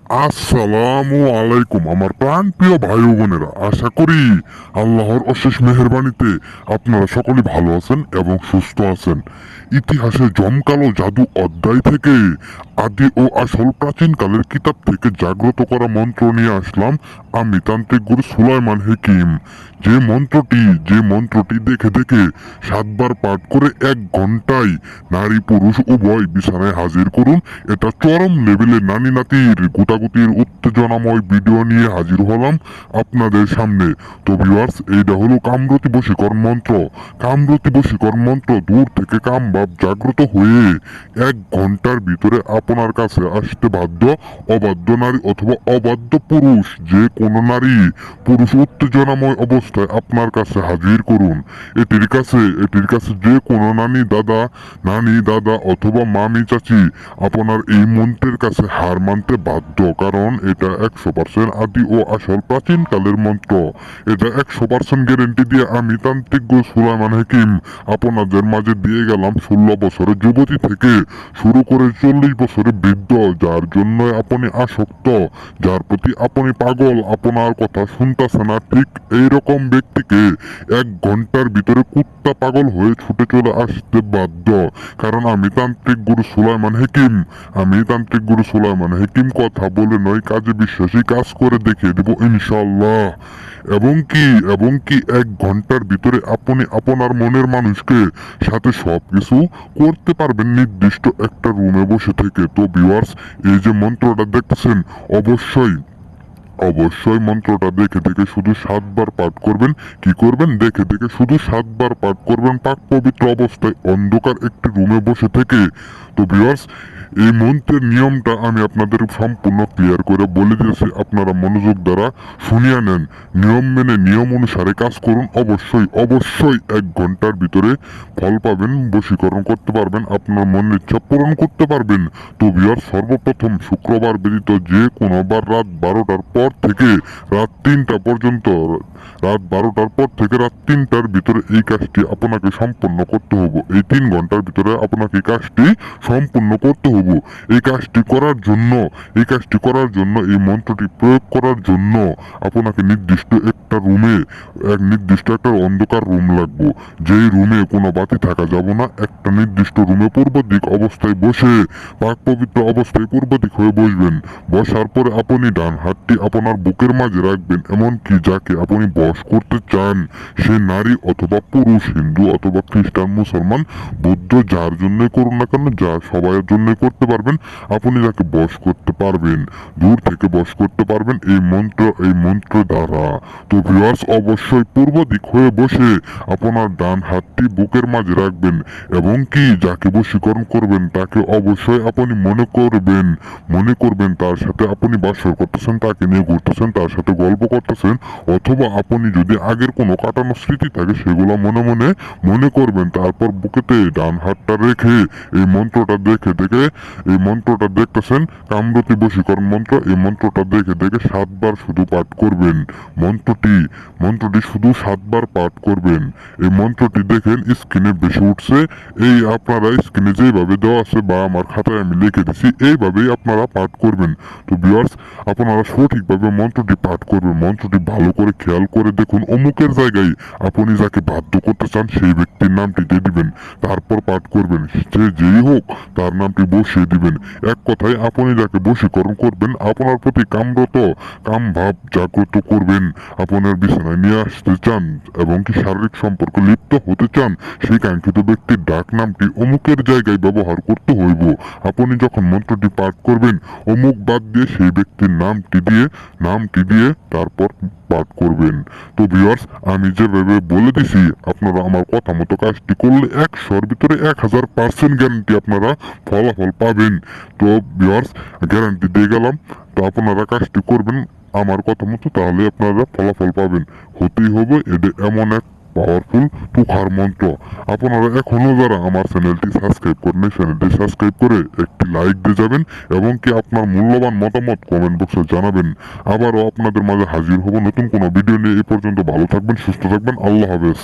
আসসালামু আলাইকুম আমার প্রাণপ্রিয় ভাই ও বোনেরা, আশা করি আল্লাহর অশেষ মেহেরবানিতে আপনারা সকলে ভালো আছেন এবং সুস্থ আছেন। ইতিহাসের জমকালো জাদু অধ্যায় থেকে আদি ও আসল প্রাচীনকালের কিতাব থেকে জাগ্রত করা মন্ত্র নিয়ে আসলাম আমি তান্ত্রিক গুরু সুলাইমান হাকিম। যে মন্ত্রটি দেখে দেখে 7 বার পাঠ করে 1 ঘন্টায় নারী পুরুষ উভয় বিছানায় হাজির করুন। এটা চরম লেভেলের নানি নাতির গুতাগুতির উত্তেজনাময় ভিডিও নিয়ে হাজির হলাম আপনাদের সামনে। তো ভিউয়ার্স, এইটা হলো কামরতি বশীকরণ মন্ত্র। কামরতি বশীকরণ মন্ত্র দূর থেকে কাম ভাব জাগ্রত হয়ে 1 ঘন্টার ভিতরে আপনার কাছে আসতে বাধ্য। অবাধ্য নারী অথবা অবাধ্য পুরুষ, যে কোনো নারী পুরুষ উত্তেজনাময় অবস্থায় আপনার কাছে হাজির করুন। এটির কাছে যে কোনো নানি দাদা অথবা মামি চাচি আপনার এই মন্ত্রের কাছে হার মানতে বাধ্য, কারণ এটা 100% আদি ও আসল প্রাচীনকালের মন্ত্র। এটা 100% গ্যারেন্টি দিয়ে আমি তান্ত্রিক গুরু সুলাইমান হাকিম আপনাদের মাঝে দিয়ে গেলাম 16 বছরের যুবতী থেকে শুরু করে 40 বছরের বৃদ্ধ, যার জন্য আপনি আসক্ত, যার প্রতি আপনি পাগল, আপনার কথা শুনতেছে না, ঠিক এইরকম ব্যক্তিকে 1 ঘন্টার ভিতরে কুত্তা পাগল হয়ে ছুটে চলে আসতে বাধ্য। কারণ আমি তান্ত্রিক গুরু সুলাইমান হাকিম কথা বলে নয়, কাজে বিশ্বাসী, কাজ করে দেখিয়ে দেব ইনশাল্লাহ। এবং কি 1 ঘন্টার ভিতরে আপনি আপনার মনের মানুষকে সাথে সবকিছু করতে পারবেন নির্দিষ্ট একটা রুমে বসে থেকে। তো ভিউয়ার্স, এই যে মন্ত্রটা দেখতেছেন, অবশ্যই মন্ত্রটা দেখে দেখে শুধু 7 বার পাঠ করবেন। কি করবেন? দেখে দেখে শুধু 7 বার পাঠ করবেন পাক পবিত্র অবস্থায় অন্ধকার একটি রুমে বসে থেকে। তো ভিউয়ার্স, এই মন্ত্রের নিয়মটা আমি আপনাদের সম্পূর্ণ ক্লিয়ার করে বলে দিয়েছি, আপনারা মনোযোগ দ্বারা শুনিয়ে নেন। নিয়ম মেনে নিয়ম অনুসারে কাজ করুন। অবশ্যই 1 ঘন্টার ভিতরে ফল পাবেন, বশীকরণ করতে পারবেন, আপনার মনের ইচ্ছা পূরণ করতে পারবেন। তো ভিউয়ার্স, সর্বপ্রথম শুক্রবার ব্যতীত যে কোনো বার রাত 12টার পর থেকে রাত 3টা পর্যন্ত, রাত 3টার ভিতরে এই কাজটি আপনাকে সম্পন্ন করতে হবে। এই 3 ঘন্টার ভিতরে আপনাকে এই কাজটি সম্পূর্ণ করতে হবে। এই কাজটি করার জন্য এই মন্ত্রটি প্রয়োগ করার জন্য আপনাকে নির্দিষ্ট একটা অন্ধকার রুম লাগবে। যেই রুমে কোনো বাতি থাকা যাবে না। একটা নির্দিষ্ট রুমে পূর্ব দিক অবস্থায় বসে পাক পবিত্র অবস্থায় পূর্ব দিক হয়ে বসবেন। বসার পরে আপনি ডান হাতটি আপনার বুকের মাঝে রাখবেন। এমনকি যাকে আপনি বশ করতে চান, সে নারী অথবা পুরুষ, হিন্দু অথবা খ্রিস্টান, মুসলমান, বৌদ্ধ, যার জন্যই করুন না কেন, যা সবাইয়ের জন্যই করতে পারবেন। আপনি যাকে বশ করতে পারবেন, দূর থেকে বশ করতে পারবেন এই মন্ত্র দ্বারা। তো ভিউয়ার্স, অবশ্যই পূর্ব দিক হয়ে বসে আপনার ডান হাতটি বুকের মাঝে রাখবেন। এবং কি যাকে বশীকরণ করবেন তাকে অবশ্যই আপনি মনে করবেন তার সাথে আপনি বাসর করতেছেন, তাকে নিয়ে ঘুরতেছেন, তার সাথে গল্প করতেছেন, অথবা আপনি যদি আগের কোনো কাটানো স্মৃতি থাকে সেগুলো মনে করবেন। তারপর বুকেতে ডান হাতটা রেখে এই মন্ত্রটা দেখতেছেন, কামরতি বশীকরণ মন্ত্র। এই মন্ত্রটা দেখে দেখে 7 বার শুধু পাঠ করবেন। মন্ত্রটি শুধু 7 বার পাঠ করবেন। এই মন্ত্রটি দেখেন স্ক্রিনে বেশি উঠছে। এই আপনারা স্ক্রিনে যেভাবে দেওয়া আছে বা আমার খাতায় আমি লিখে দিছি, এইভাবেই আপনারা পাঠ করবেন। তো ভিউয়ার্স, আপনারা সঠিকভাবে মন্ত্রটি পাঠ করবেন। মন্ত্রটি ভালো করে খেয়াল করে দেখুন, অমুকের জায়গায় আপনি যাকে বাধ্য করতে চান সেই ব্যক্তির নামটি দিয়ে দিবেন। তারপর পাঠ করবেন, সে যেই হোক তার নামটি বসিয়ে দিবেন। এক কথায়, আপনি যাকে বশীকরণ করবেন, আপনার প্রতি কাম ভাব জাগ্রত করবেন, আপনার বিছানায় নিয়ে আসতে চান এবং কি শারীরিক সম্পর্ক লিপ্ত হতে চান, সেই কাঙ্ক্ষিত ব্যক্তির ডাক নামটি অমুকের জায়গায় ব্যবহার করতে হইব। আপনি যখন মন্ত্রটি পাঠ করবেন, অমুক বাদ দিয়ে সেই ব্যক্তির নামটি দিয়ে তারপর পাঠ করবেন। তো ভিউয়ার্স, আমি যেভাবে বলে দিছি আপনারা আমার কথা মতো কাজটি করলে 100-র ভিতরে 1000% গ্যারান্টি আপনারা ফলাফল পাবেন। তো ভিউয়ার্স, গ্যারান্টি দিয়ে গেলাম। তো আপনারা কাজটি করবেন আমার কথা মতো, তাহলে আপনারা ফলাফল পাবেন। হতেই হবে, এটা এমন এক পাওয়ারফুল তুখার মন্ত্র। আপনারা এখনো যারা আমার চ্যানেলটি সাবস্ক্রাইব করেন, চ্যানেলটি সাবস্ক্রাইব করে একটি লাইক দিয়ে যাবেন এবং কি আপনার মূল্যবান মতামত কমেন্ট বক্সে জানাবেন। আবারও আপনাদের মাঝে হাজির হব নতুন কোনো ভিডিও নিয়ে। এ পর্যন্ত ভালো থাকবেন, সুস্থ থাকবেন, আল্লাহ হাফেজ।